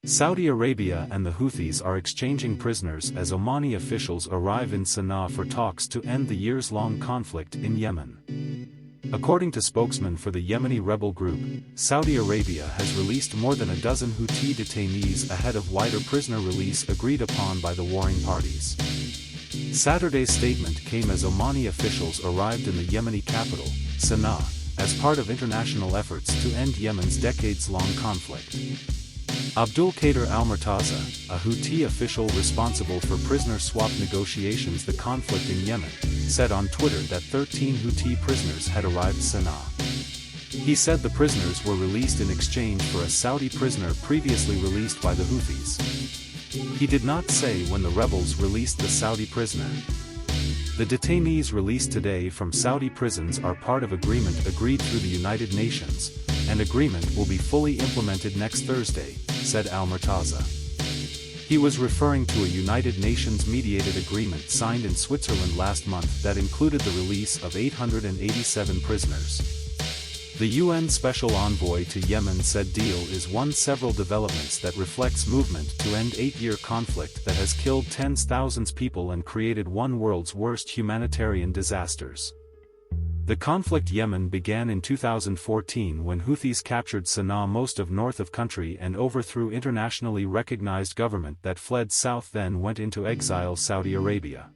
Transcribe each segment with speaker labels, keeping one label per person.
Speaker 1: Saudi Arabia and the Houthis are exchanging prisoners as Omani officials arrive in Sana'a for talks to end the years-long conflict in Yemen. According to spokesman for the Yemeni rebel group, Saudi Arabia has released more than a dozen Houthi detainees ahead of wider prisoner release agreed upon by the warring parties. Saturday's statement came as Omani officials arrived in the Yemeni capital, Sana'a, as part of international efforts to end Yemen's decades-long conflict. Abdul Qadir al-Murtaza, a Houthi official responsible for prisoner swap negotiations the conflict in Yemen, said on Twitter that 13 Houthi prisoners had arrived Sana'a. He said the prisoners were released in exchange for a Saudi prisoner previously released by the Houthis. He did not say when the rebels released the Saudi prisoner. The detainees released today from Saudi prisons are part of agreement agreed through the United Nations, and agreement will be fully implemented next Thursday, said al-Murtaza. He was referring to a United Nations mediated agreement signed in Switzerland last month that included the release of 887 prisoners. The UN Special Envoy to Yemen said deal is one several developments that reflects movement to end 8-year conflict that has killed tens thousands people and created one world's worst humanitarian disasters. The conflict Yemen began in 2014 when Houthis captured Sana'a, most of north of country, and overthrew internationally recognized government that fled south then went into exile Saudi Arabia.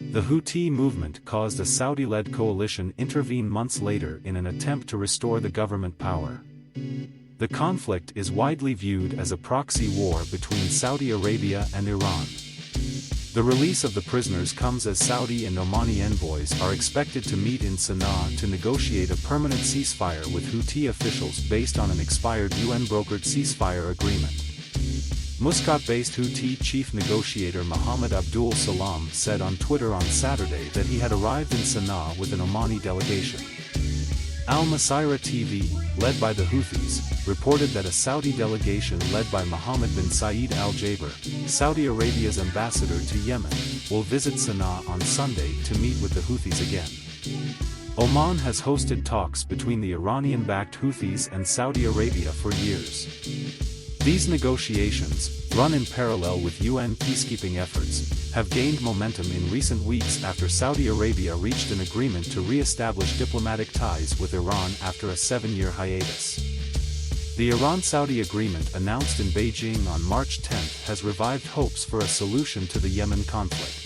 Speaker 1: The Houthi movement caused a Saudi-led coalition intervene months later in an attempt to restore the government power. The conflict is widely viewed as a proxy war between Saudi Arabia and Iran. The release of the prisoners comes as Saudi and Omani envoys are expected to meet in Sana'a to negotiate a permanent ceasefire with Houthi officials based on an expired UN-brokered ceasefire agreement. Muscat-based Houthi chief negotiator Mohammed Abdul Salam said on Twitter on Saturday that he had arrived in Sana'a with an Omani delegation. Al Masirah TV, led by the Houthis, reported that a Saudi delegation led by Mohammed bin Saeed Al Jaber, Saudi Arabia's ambassador to Yemen, will visit Sana'a on Sunday to meet with the Houthis again. Oman has hosted talks between the Iranian-backed Houthis and Saudi Arabia for years. These negotiations, run in parallel with UN peacekeeping efforts, have gained momentum in recent weeks after Saudi Arabia reached an agreement to re-establish diplomatic ties with Iran after a 7-year hiatus. The Iran-Saudi agreement announced in Beijing on March 10 has revived hopes for a solution to the Yemen conflict.